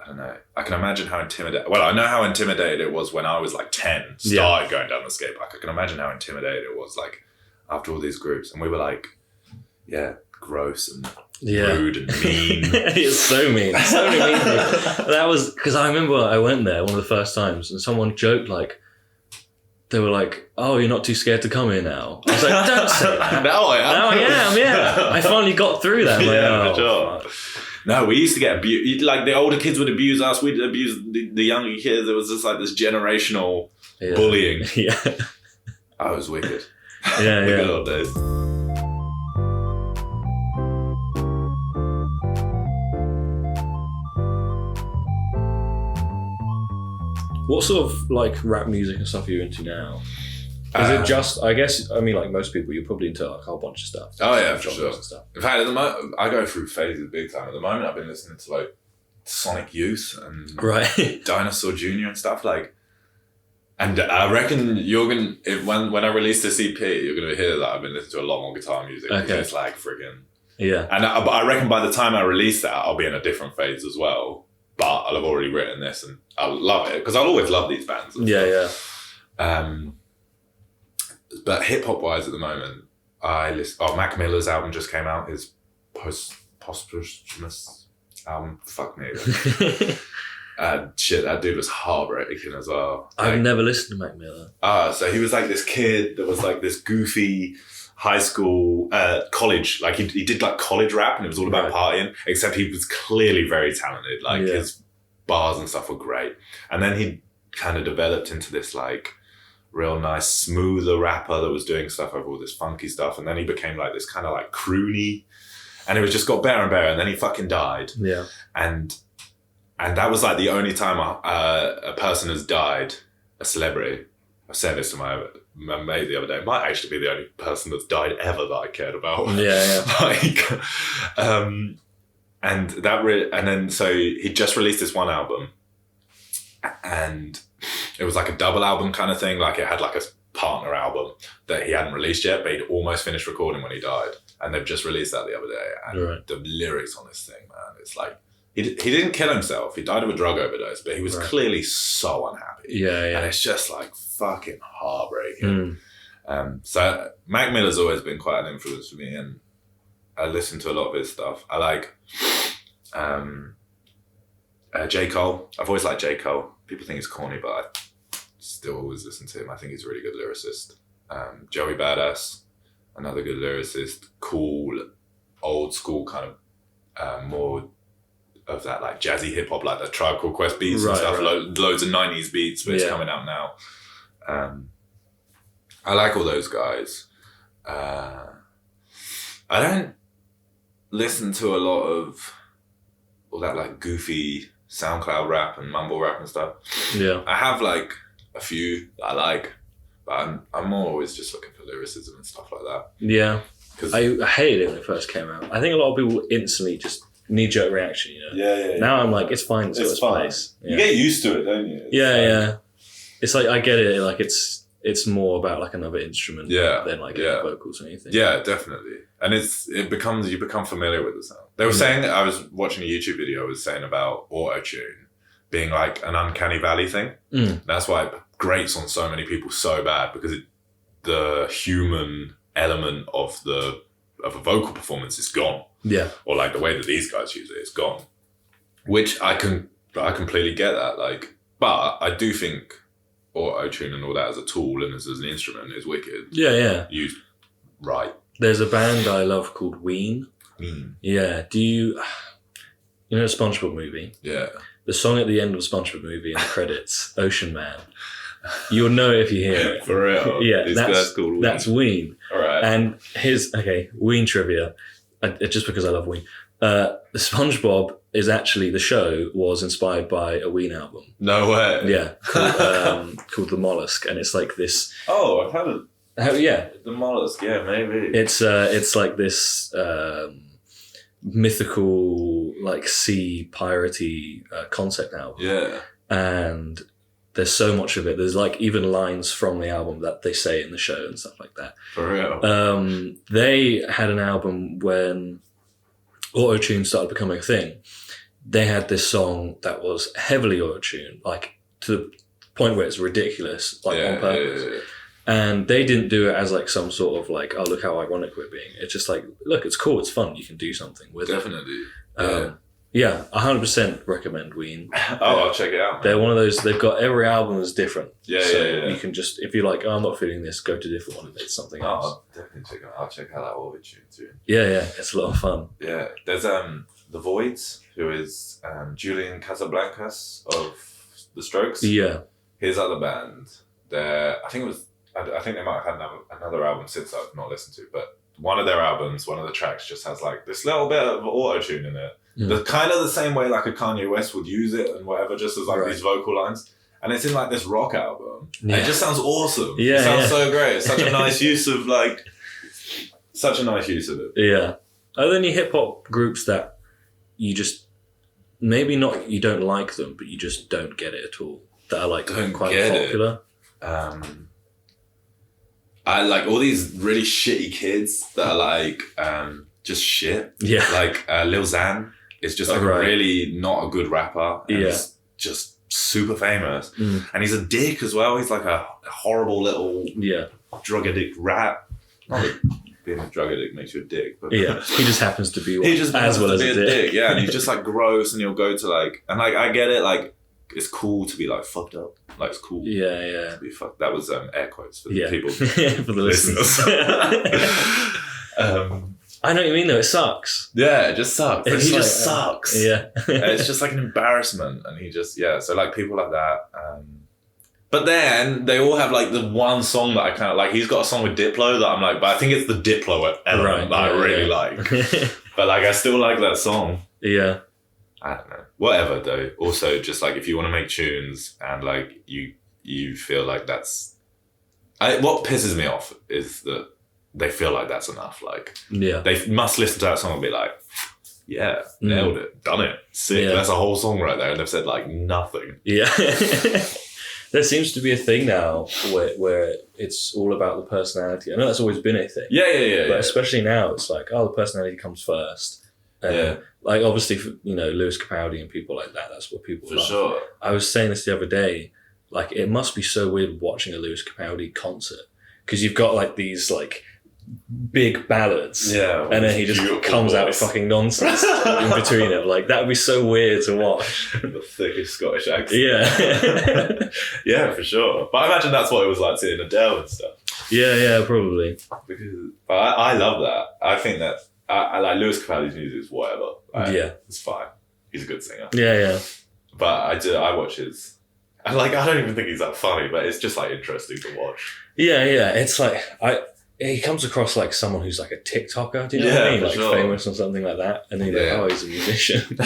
I don't know. I can imagine how intimidated. Well, I know how intimidated it was when I was like 10, started going down the skate park. I can imagine how intimidated it was like after all these groups. And we were like, gross and rude and mean. It's so mean. So many mean things. That was because I remember I went there one of the first times and someone joked like, they were like, "Oh, you're not too scared to come here now." I was like, "Don't say that." Now I am. Now I am. Yeah, I finally got through that. For sure. No, we used to get abused. Like the older kids would abuse us. We'd abuse the younger kids. It was just like this generational bullying. Yeah. Oh, it was wicked. Yeah, the good old days. What sort of like rap music and stuff are you into now? Is it just, I guess, I mean, like most people, you're probably into like a whole bunch of stuff. Oh yeah, for genres sure. And stuff. In fact, at the moment, I go through phases big time. At the moment, I've been listening to like Sonic Youth and Dinosaur Jr. and stuff like. And I reckon you're gonna when I release this EP, you're gonna hear that I've been listening to a lot more guitar music. Okay. It's like friggin'. Yeah. And I reckon by the time I release that, I'll be in a different phase as well. But I'll have already written this and I'll love it because I'll always love these bands. Yeah. But hip hop wise at the moment, I listen. Oh, Mac Miller's album just came out. His posthumous album. Fuck me. Shit, that dude was heartbreaking as well. I've never listened to Mac Miller. So he was like this kid that was like this goofy high school, college. Like he did like college rap and it was all about partying. Except he was clearly very talented. Like his bars and stuff were great. And then he kind of developed into this like real nice, smoother rapper that was doing stuff over all this funky stuff. And then he became like this kind of like croony. And it was just got better and better. And then he fucking died. Yeah. And that was like the only time a person has died, a celebrity. I was saying this to my mate the other day. It might actually be the only person that's died ever that I cared about. Yeah. And then so he just released this one album. And it was like a double album kind of thing. Like it had like a partner album that he hadn't released yet, but he'd almost finished recording when he died. And they've just released that the other day. And the lyrics on this thing, man, it's like, he didn't kill himself. He died of a drug overdose, but he was clearly so unhappy. Yeah. And it's just like fucking heartbreaking. So Mac Miller's always been quite an influence for me, and I listen to a lot of his stuff. I like J. Cole. I've always liked J. Cole. People think he's corny, but I still always listen to him. I think he's a really good lyricist. Joey Badass, another good lyricist. Cool, old school kind of more of that like jazzy hip hop, like the Tribe Called Quest beats and stuff. Loads of 90s beats, but it's coming out now. I like all those guys. I don't listen to a lot of all that like goofy SoundCloud rap and mumble rap and stuff. Yeah, I have like a few that I like, but I'm more always just looking for lyricism and stuff like that. Yeah, because I hated it when it first came out. I think a lot of people instantly just knee-jerk reaction, you know. Yeah. Now I'm like, it's fine. It's got its place. Yeah. You get used to it, don't you? Yeah. It's like I get it. Like it's more about like another instrument than like vocals or anything. Yeah, definitely. And you become familiar with the sound. They were saying, I was watching a YouTube video, it was saying about auto-tune being like an uncanny valley thing. That's why it grates on so many people so bad, because the human element of a vocal performance is gone. Yeah. Or like the way that these guys use it is gone. Which I completely get that. Like, but I do think auto-tune and all that as a tool and as an instrument is wicked. Yeah. Used right. There's a band I love called Ween. Yeah. Do you know the SpongeBob movie? Yeah. The song at the end of the SpongeBob movie in the credits, Ocean Man. You'll know it if you hear it. For real? Yeah, that's Ween. All right. And Ween trivia, just because I love Ween. The SpongeBob is actually, the show was inspired by a Ween album. No way. Yeah, called The Mollusk, and it's like this. Oh, I've had it. Yeah, The Mollusk. Yeah, maybe. it's like this mythical, like sea piratey concept album. Yeah. And there's so much of it. There's like even lines from the album that they say in the show and stuff like that. For real. They had an album when auto-tune started becoming a thing. They had this song that was heavily auto-tuned, like to the point where it's ridiculous, like on purpose. Yeah. And they didn't do it as like some sort of like, oh, look how ironic we're being. It's just like, look, it's cool, it's fun, you can do something with Definitely. it. Yeah, 100% recommend Ween. I'll check it out. They're one of those, they've got, every album is different. Yeah, so yeah. you can just, if you're like, oh, I'm not feeling this, go to a different one and it's something else. I'll definitely check it out. I'll check out that auto-tune too. Yeah, it's a lot of fun. Yeah. There's The Voids, who is Julian Casablancas of The Strokes. Yeah. His other band, I think they might have had another album since I've not listened to, but one of their albums, one of the tracks just has like this little bit of auto-tune in it. The kind of the same way like a Kanye West would use it and whatever, just as like these vocal lines. And it's in like this rock album. Yeah. And it just sounds awesome. Yeah, it sounds so great. It's such a nice use of it. Yeah. Are there any hip hop groups that you just, maybe not, you don't like them, but you just don't get it at all? That are like quite popular? I like all these really shitty kids that are like just shit. Yeah. Like Lil Xan is just like a really not a good rapper. And he's just super famous. And he's a dick as well. He's like a horrible little drug addict rat. Not that being a drug addict makes you a dick, but he just happens to be one. He just as well as be a dick. Yeah, and he's just like gross, and he'll go to like, and like I get it, like it's cool to be like fucked up. Like it's cool. Yeah. To be fucked. That was air quotes for the people. For the listeners. I know what you mean though, it sucks. Yeah, it just sucks. He just sucks. Yeah. It's just like an embarrassment, and he just so like people like that. But then they all have like the one song that I kind of like. He's got a song with Diplo that I'm like, but I think it's the Diplo element that I really like. But like I still like that song. Yeah. I don't know. Whatever though. Also, just like if you want to make tunes and like you feel like that's, what pisses me off is that they feel like that's enough. Like they must listen to that song and be like, yeah, nailed it, done it, sick. Yeah. That's a whole song right there, and they've said like nothing. Yeah. There seems to be a thing now where it's all about the personality. I know that's always been a thing. Yeah. But especially now, it's like, the personality comes first. Like obviously, Lewis Capaldi and people like that. That's what people love. For sure. I was saying this the other day. Like it must be so weird watching a Lewis Capaldi concert because you've got like these like big ballads, and then he just comes out with fucking nonsense in between it. Like that would be so weird to watch. The thickest Scottish accent. Yeah. Yeah, for sure. But I imagine that's what it was like seeing Adele and stuff. Yeah, probably. Because I love that. I think that I like Lewis Capaldi's music is whatever. It's fine. He's a good singer. Yeah. But I watch his. I don't even think he's that funny, but it's just like interesting to watch. Yeah. It's like he comes across like someone who's like a TikToker. Do you know what I mean? Like famous or something like that, and then you're like, he's a musician.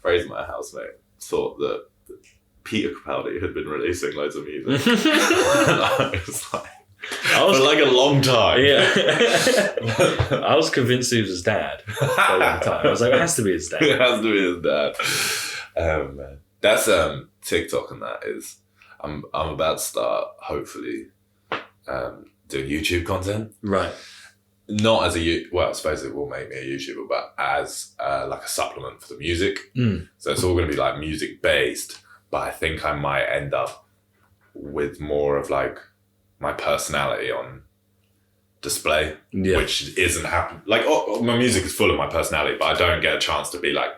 Praise my housemate thought that Peter Capaldi had been releasing loads of music. I was like. For like a long time. Yeah. I was convinced he was his dad for a long time. I was like, it has to be his dad. It has to be his dad. Man. That's TikTok, and that is I'm about to start hopefully doing YouTube content. Right. Not as I suppose it will make me a YouTuber, but as like a supplement for the music. So it's all going to be like music based, but I think I might end up with more of like my personality on display, which isn't happening. Like my music is full of my personality, but I don't get a chance to be like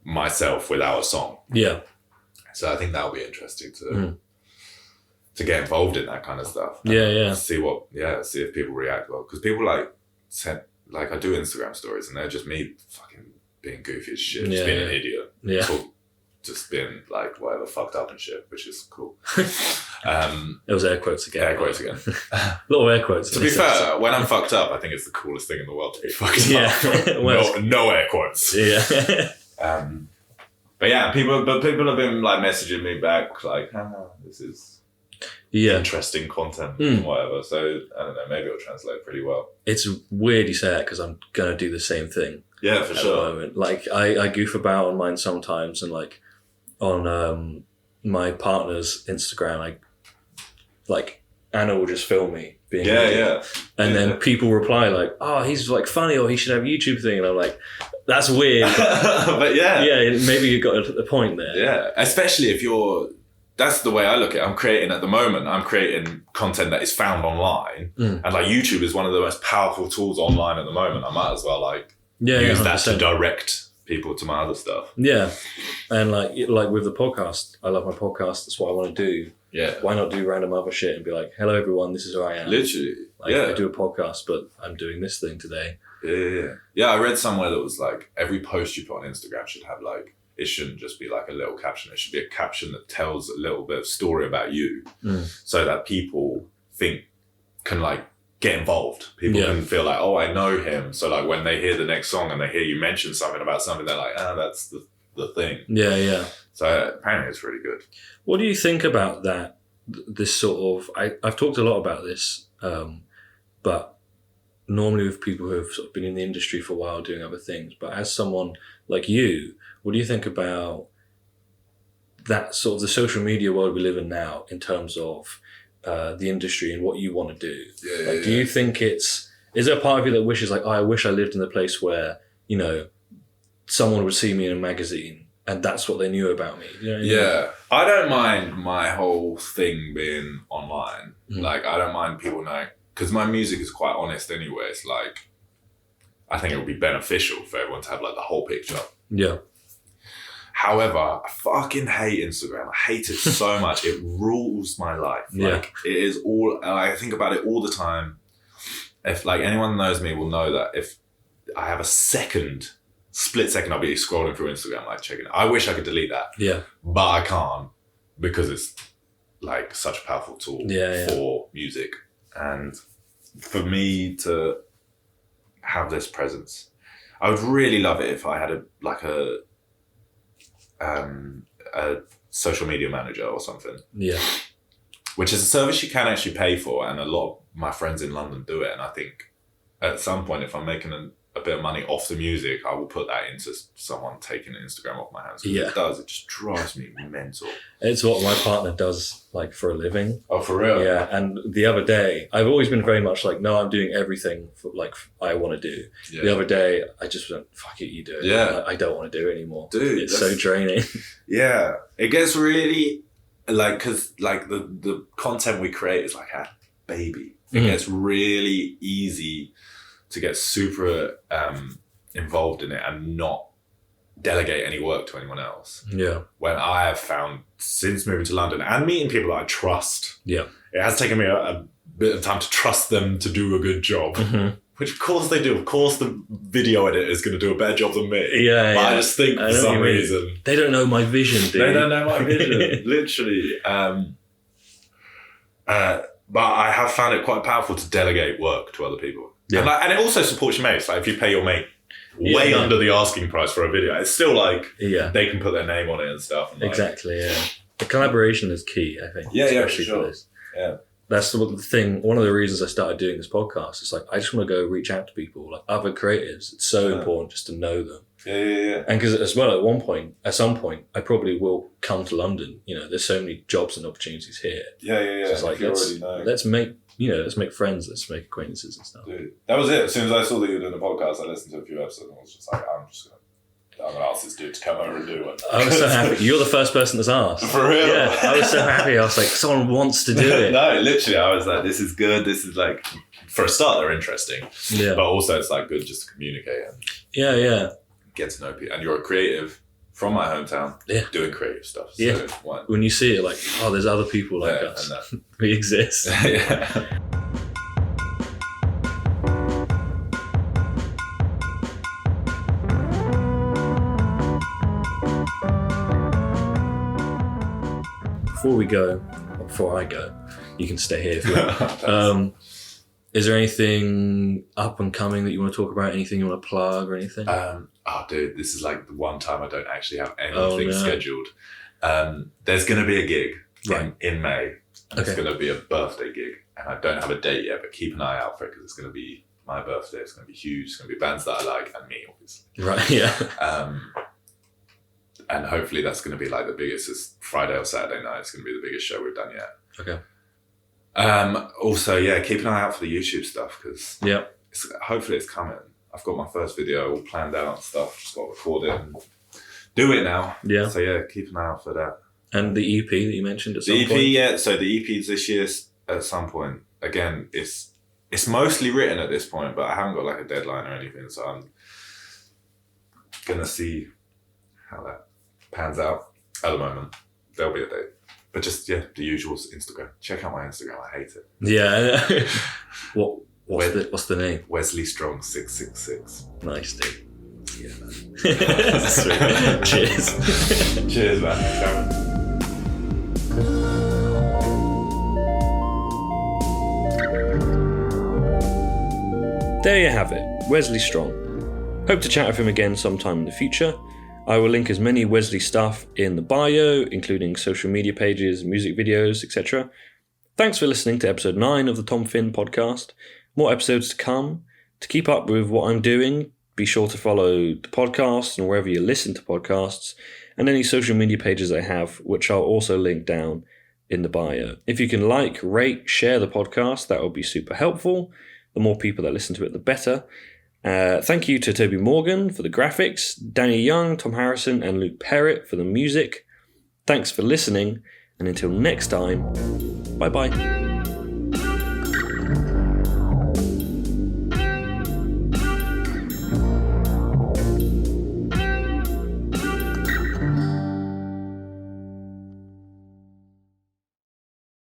myself without a song. Yeah. So I think that'll be interesting to get involved in that kind of stuff. Yeah. See if people react well, because people I do Instagram stories and they're just me fucking being goofy as shit, just being an idiot. Yeah. just being like whatever fucked up and shit, which is cool. It was air quotes again. Air quotes again. A lot of air quotes. To be fair, when I'm fucked up, I think it's the coolest thing in the world to be fucked up. Well, no air quotes. Yeah. But yeah, people have been like messaging me back like, this is interesting content and whatever. So I don't know, maybe it'll translate pretty well. It's weird you say that because I'm gonna do the same thing. Yeah, for sure. The moment. Like I goof about on mine sometimes, and like on my partner's Instagram, like Anna will just film me being and then people reply like, oh, he's like funny, or he should have a YouTube thing, and I'm like, that's weird. But maybe you got a point there. Yeah, especially if that's the way I look at it. At the moment, I'm creating content that is found online, and like YouTube is one of the most powerful tools online at the moment. I might as well use that to direct people to my other stuff. Yeah, and like with the podcast, I love my podcast. That's what I want to do. Yeah. Why not do random other shit and be like, hello everyone, this is who I am. Literally. I do a podcast, but I'm doing this thing today. Yeah, I read somewhere that was like, every post you put on Instagram should have like, it shouldn't just be like a little caption. It should be a caption that tells a little bit of story about you, so that people can like get involved. People can feel like, oh, I know him. So like when they hear the next song and they hear you mention something about something, they're like, that's the thing. Yeah. So apparently it's really good. What do you think about that? This sort of, I've talked a lot about this, but normally with people who have sort of been in the industry for a while doing other things. But as someone like you, what do you think about that sort of the social media world we live in now in terms of the industry and what you want to do? Do you think is there a part of you that wishes like, oh, I wish I lived in the place where, you know, someone would see me in a magazine and that's what they knew about me? You know what I mean? I don't mind my whole thing being online. Like, I don't mind people knowing, because my music is quite honest anyway. It's like, I think it would be beneficial for everyone to have like the whole picture. Yeah. However, I fucking hate Instagram. I hate it so much. It rules my life. Like, it is all, and I think about it all the time. If like anyone knows me will know that if I have a split second, I'll be scrolling through Instagram, like checking it. I wish I could delete that. Yeah. But I can't, because it's like such a powerful tool for music. And for me to have this presence, I would really love it if I had a social media manager or something. Yeah. Which is a service you can actually pay for, and a lot of my friends in London do it. And I think at some point, if I'm making a bit of money off the music, I will put that into someone taking Instagram off my hands. It just drives me mental. It's what my partner does like for a living. Oh, for real? Yeah. And the other day, I've always been very much like, no, I'm doing everything for, like I want to do. Yeah. The other day, I just went, fuck it, you do it. Yeah. I don't want to do it anymore. Dude. It's so draining. Yeah. It gets really like, because like the content we create is like a baby. It gets really easy to get super involved in it and not delegate any work to anyone else. Yeah. When I have found, since moving to London and meeting people that I trust, it has taken me a bit of time to trust them to do a good job, which of course they do. Of course the video editor is going to do a better job than me. But I just think for some reason... They don't know my vision, dude. They don't know my vision, literally. But I have found it quite powerful to delegate work to other people. Yeah. And it also supports your mates. Like if you pay your mate way under the asking price for a video, it's still like they can put their name on it and stuff. And exactly, the collaboration is key, I think. Especially for this. Yeah. That's the thing. One of the reasons I started doing this podcast is like, I just want to go reach out to people, like other creatives. It's so important just to know them. Yeah. And because as well, at some point, I probably will come to London. You know, there's so many jobs and opportunities here. Yeah. So it's like, let's make friends, let's make acquaintances and stuff. Dude, that was it. As soon as I saw that you were doing the podcast, I listened to a few episodes and I was just like, I'm gonna ask this dude to come over and do it. I was so happy. You're the first person that's asked. For real? Yeah, I was so happy. I was like, someone wants to do it. No, literally, I was like, this is good. This is like, for a start, they're interesting. Yeah. But also it's like good just to communicate and get to know people. And you're a creative from my hometown doing creative stuff. So when you see it, like, oh, there's other people like us. We exist. before I go, you can stay here if you want. Is there anything up and coming that you want to talk about? Anything you want to plug or anything? Dude, this is like the one time I don't actually have anything scheduled. There's going to be a gig in May. It's going to be a birthday gig, and I don't have a date yet, but keep an eye out for it because it's going to be my birthday. It's going to be huge. It's going to be bands that I like and me, obviously. Right, yeah. And hopefully that's going to be like the biggest. It's Friday or Saturday night. It's going to be the biggest show we've done yet. Okay. Also, keep an eye out for the YouTube stuff because hopefully it's coming. I've got my first video all planned out and stuff. Just got to record it and do it now. Yeah. So keep an eye out for that. And the EP that you mentioned at some point? The EP, so the EP's this year at some point. Again, it's mostly written at this point, but I haven't got like a deadline or anything, so I'm gonna see how that pans out. At the moment, there'll be a date. But just, the usuals, Instagram. Check out my Instagram, I hate it. Yeah. What's the name? Wesley Strong 666. Nice, dude. Yeah, man. Sweet. Cheers. Cheers, man. Thanks, Aaron. There you have it, Wesley Strong. Hope to chat with him again sometime in the future. I will link as many Wesley stuff in the bio, including social media pages, music videos, etc. Thanks for listening to episode 9 of the Tom Finn podcast. More episodes to come. To keep up with what I'm doing, be sure to follow the podcast and wherever you listen to podcasts, and any social media pages I have, which I'll also link down in the bio. If you can like, rate, share the podcast, that would be super helpful. The more people that listen to it, the better. Thank you to Toby Morgan for the graphics, Danny Young, Tom Harrison, and Luke Perrett for the music. Thanks for listening, and until next time, bye-bye.